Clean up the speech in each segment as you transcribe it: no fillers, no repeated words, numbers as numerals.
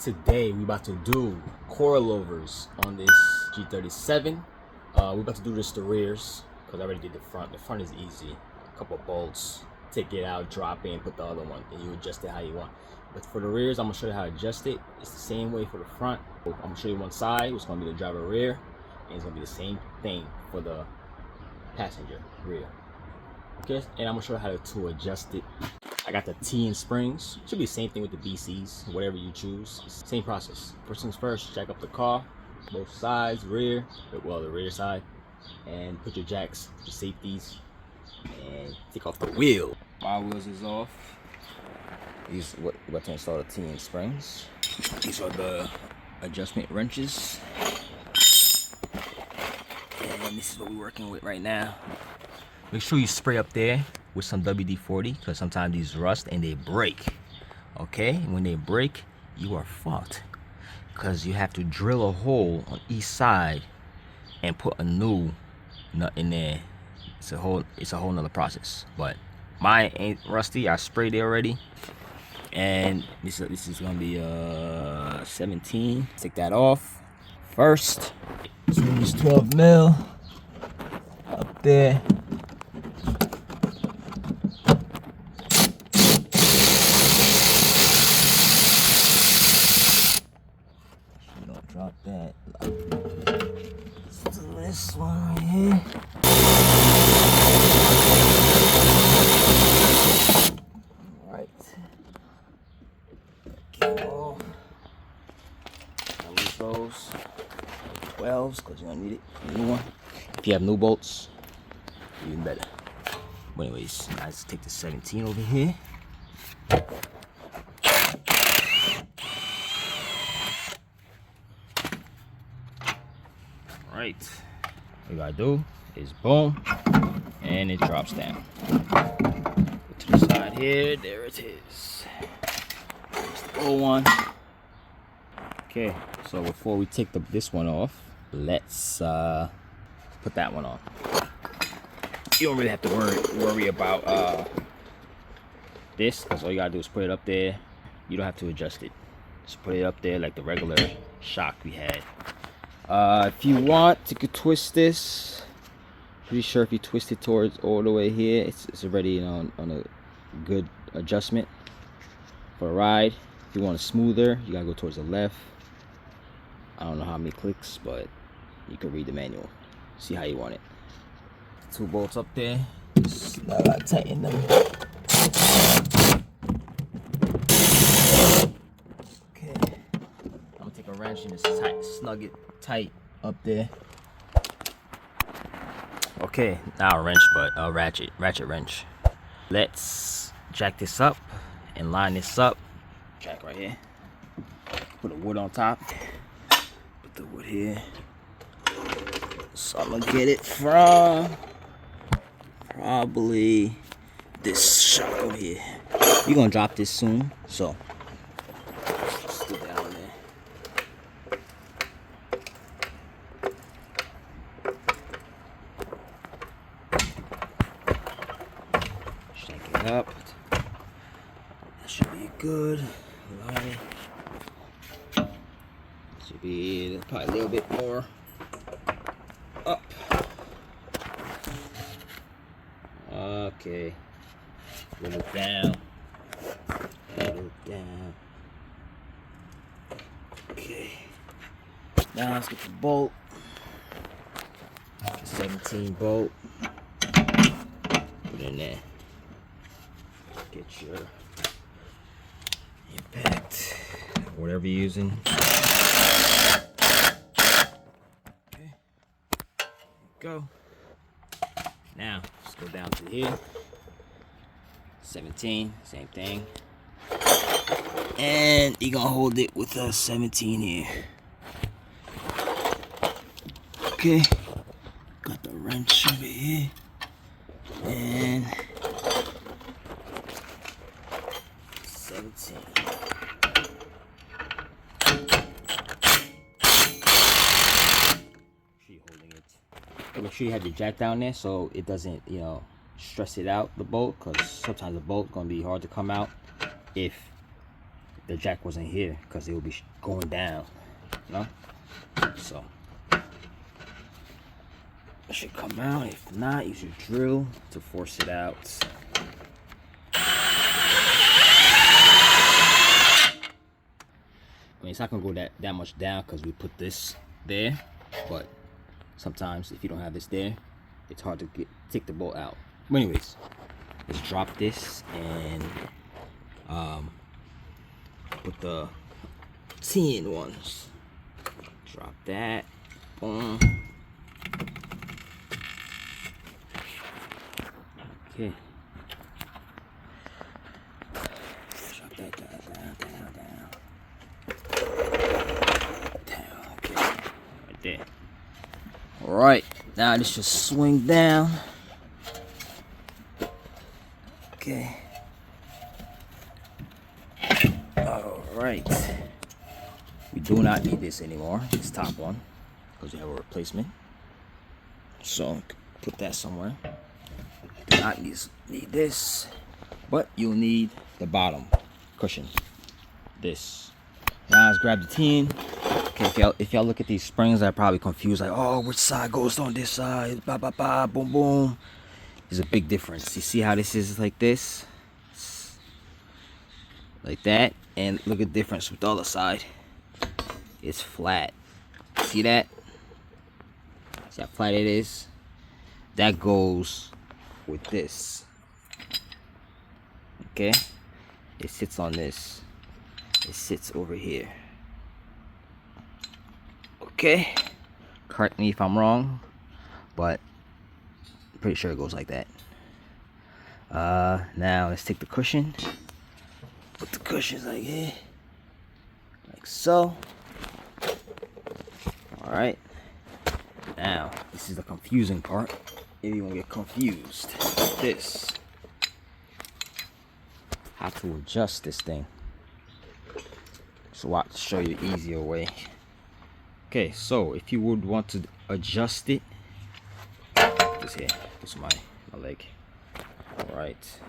Today we about to do coilovers on this G37. We're about to do just the rears because I already did the front. The front is easy. A couple bolts, take it out, drop in, put the other one, and you adjust it how you want. But for the rears, I'm gonna show you how to adjust it. It's the same way for the front. I'm gonna show you one side, it's gonna be the driver rear, and it's gonna be the same thing for the passenger rear. Okay, and I'm gonna show you how to adjust it. I got the Tein springs. Should be the same thing with the BCs, whatever you choose. Same process. First things first, jack up the car, both sides, rear, well, the rear side, and put your jacks, your safeties, and take off the wheel. My wheels is off. These what we're about to install the Tein springs. These are the adjustment wrenches, and this is what we're working with right now. Make sure you spray up there with some WD-40 because sometimes these rust and they break. Okay, when they break, you are fucked because you have to drill a hole on each side and put a new nut in there. It's a whole nother process. But mine ain't rusty. I sprayed it already, and this is gonna be 17. Take that off first. So use 12 mil up there. Drop that. Let's do this one right here. Alright. Go. Release those 12s because you're gonna need it. New one. If you have new bolts, even better. But anyways, let's take the 17 over here. Right, what you gotta do is boom, and it drops down. Go to the side here, there it is. There's the old one. Okay, so before we take this one off, let's put that one on. You don't really have to worry about this, because all you gotta do is put it up there. You don't have to adjust it. Just put it up there like the regular shock we had. If you want, you could twist this. Pretty sure if you twist it towards all the way here, it's already on a good adjustment for a ride. If you want it smoother, you gotta go towards the left. I don't know how many clicks, but you can read the manual. See how you want it. 2 bolts up there. Just gotta tighten them. Okay. I'm gonna take a wrench and just snug it tight up there. Okay, not a wrench, but a ratchet wrench. Let's jack this up and line this up. Jack right here. Put the wood on top. Put the wood here. So I'm gonna get it from probably this shop over here. You're gonna drop this soon, so just do that on there. Up. That should be good. Line it. Should be probably a little bit more up. Okay. A little down. A little down. Okay. Now let's get the bolt. 17 bolt. Put it in there. Get your impact, whatever you're using. Okay, go. Now, let's go down to here. 17, same thing. And you're gonna hold it with a 17 here. Okay, got the wrench over here. And 17. Make sure you have your jack down there so it doesn't, stress it out, the bolt, because sometimes the bolt's gonna be hard to come out if the jack wasn't here, because it will be going down, you know. So it should come out. If not, use your drill to force it out. I mean, it's not gonna go that much down because we put this there, but sometimes if you don't have this there, it's hard to take the bolt out. But anyways, let's drop this and put the tin ones. Drop that. Boom. Okay. Drop that down. Okay. Right there. Alright. Now this should swing down. Okay. Alright. We do not need this anymore. This top one. Because we have a replacement. So put that somewhere. Do not need this. But you'll need the bottom cushion. This. Now let's grab the tin. Okay, if y'all look at these springs, I'm probably confused, like, oh, which side goes on this side? Ba ba ba, boom boom. There's a big difference. You see how this is like this? Like that. And look at the difference with the other side. It's flat. See that? See how flat it is? That goes with this. Okay? It sits on this. It sits over here. Okay? Correct me if I'm wrong, but I'm pretty sure it goes like that. Now let's take the cushion. Put the cushions like here. Like so. Alright. Now, this is the confusing part. If you want to get confused, this. How to adjust this thing. So I'll show you an easier way. Okay, so if you would want to adjust it, this here, this is my leg. Alright.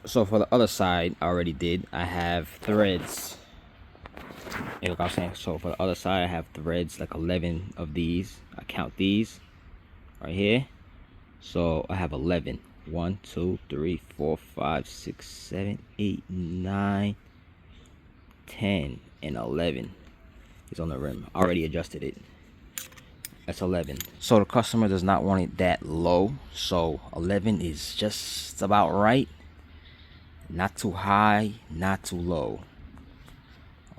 So for the other side, I already did. I have threads. You know what I'm saying? So for the other side, I have threads, like 11 of these. I count these right here. So I have 11. 1, 2, 3, 4, 5, 6, 7, 8, 9, 10, and 11 is on the rim. I already adjusted it. That's 11. So the customer does not want it that low. So 11 is just about right. Not too high, not too low.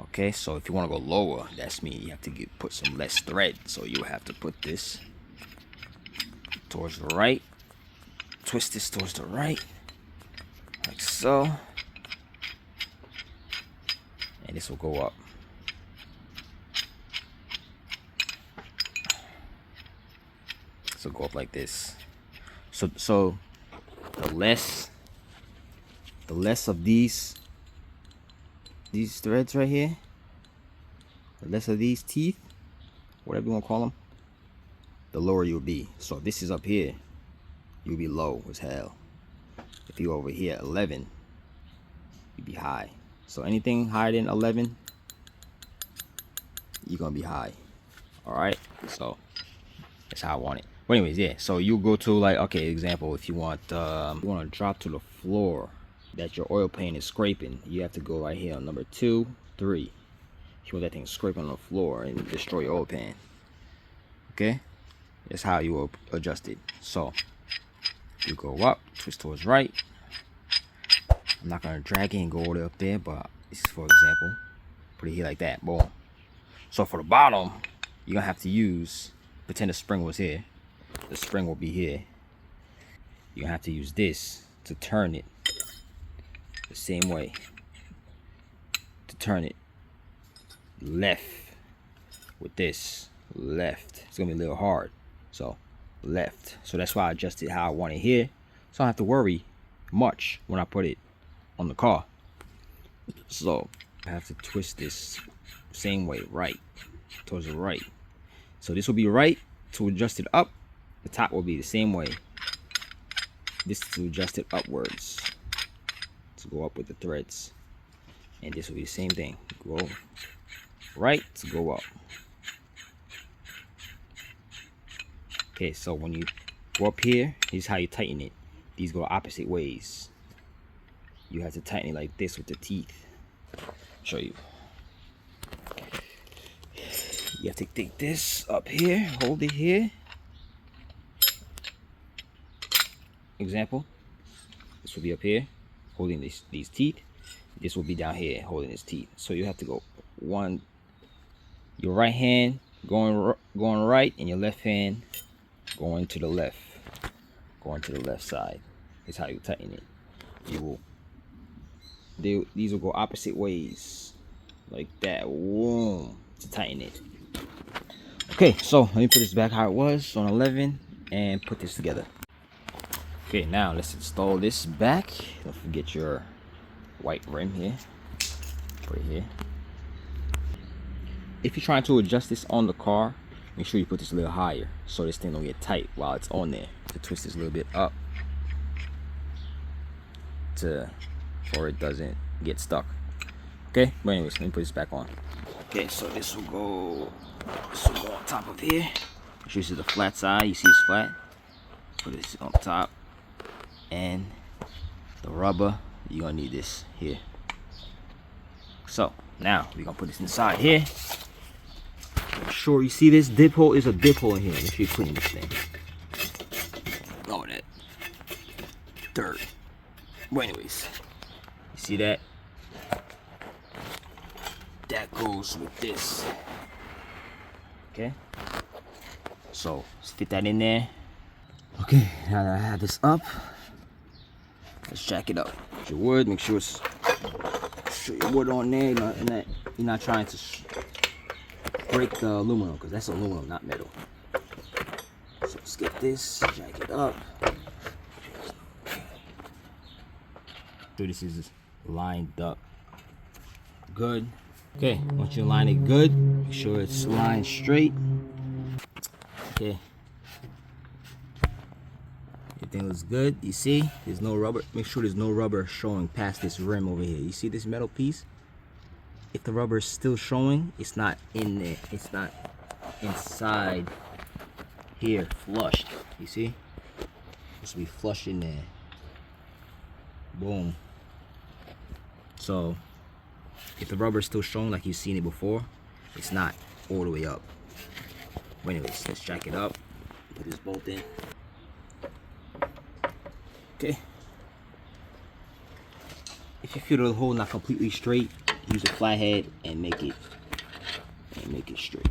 Okay, so if you want to go lower, that's mean you have to put some less thread. So you have to put this towards the right. Twist this towards the right. Like so. And this will go up. So go up like this. So the less of these threads right here, the less of these teeth, whatever you want to call them, the lower you'll be. So if this is up here, you'll be low as hell. If you're over here at 11, you'll be high. So anything higher than 11, you're gonna be high. All right, so that's how I want it. But anyways, yeah, so you go to, like, okay, example, if you want to drop to the floor that your oil pan is scraping, you have to go right here on number 2, 3. If you want that thing scraping on the floor and destroy your oil pan. Okay, that's how you will adjust it. So you go up, twist towards right. I'm not gonna drag it and go all the way up there, but this is for example. Put it here like that, boom. So for the bottom, you're gonna have to use, pretend the spring was here. The spring will be here. You have to use this to turn it the same way. To turn it left with this left. It's gonna be a little hard. So left. So that's why I adjusted how I want it here. So I don't have to worry much when I put it on the car. So I have to twist this same way, right, towards the right. So this will be right to adjust it up. The top will be the same way. This to adjust it upwards, to go up with the threads. and this will be the same thing. Go right to go up. Okay, so when you go up here, here's how you tighten it. These go opposite ways. You have to tighten it like this with the teeth. I'll show you. You have to take this up here, hold it here. Example, this will be up here, holding these teeth. This will be down here, holding his teeth. So you have to go your right hand going right, and your left hand going to the left, side. Is how you tighten it. These will go opposite ways, like that. Whoa, to tighten it. Okay, so let me put this back how it was on 11 and put this together. Okay, now let's install this back. Don't forget your white rim here. Put it here. If you're trying to adjust this on the car, make sure you put this a little higher so this thing don't get tight while it's on there. To twist this a little bit up or it doesn't get stuck. Okay, but anyways, let me put this back on. Okay, so this will go on top of here. Make sure this is the flat side. You see it's flat. Put this on top, and the rubber, you're gonna need this here. So now we're gonna put this inside here. Make sure you see this dip hole is a dip hole in here. Make sure you clean this thing. Lower that dirt. But anyways, you see that? That goes with this. Okay. So let's fit that in there. Okay, now that I have this up, let's jack it up. With your wood, make sure your wood on there. You're not trying to break the aluminum, because that's aluminum, not metal. So let's get this, jack it up. So this is lined up good. Okay, once you line it good, make sure it's lined straight. Okay. Everything looks good. You see, there's no rubber. Make sure there's no rubber showing past this rim over here. You see this metal piece? If the rubber is still showing, it's not in there. It's not inside here, flushed. You see? This will be flush in there. Boom. So if the rubber is still showing like you've seen it before, it's not all the way up. But anyways, let's jack it up. Put this bolt in. Okay. If you feel the hole not completely straight, use a flathead and make it straight.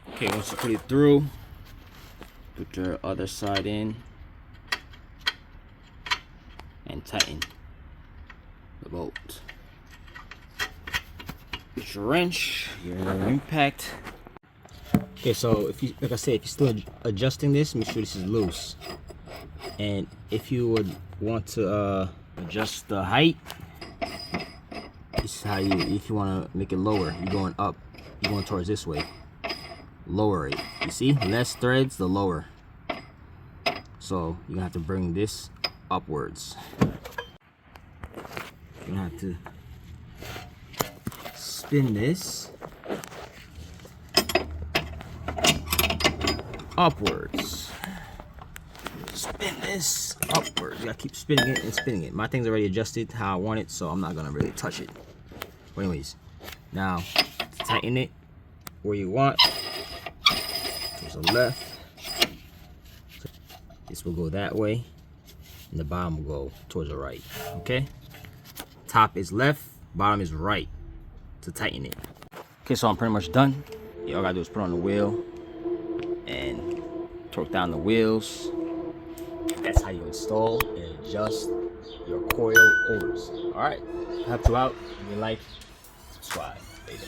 Okay, once you put it through, put your other side in and tighten the bolt. Get your wrench, your impact. Okay, so if you, like I said, if you're still adjusting this, make sure this is loose. And if you would want to adjust the height, this is how you, if you want to make it lower, you're going up, you're going towards this way. Lower it. You see, less threads, the lower. So you're gonna have to bring this upwards. You're gonna have to spin this upwards. Spin this upwards. You gotta keep spinning it and spinning it. My thing's already adjusted how I want it, so I'm not gonna really touch it. But anyways, now to tighten it where you want. To the left. This will go that way, and the bottom will go towards the right. Okay. Top is left, bottom is right to tighten it. Okay, so I'm pretty much done. All I gotta do is put on the wheel and torque down the wheels. That's how you install and adjust your coilovers. All right, helped you out. If you like, subscribe, baby.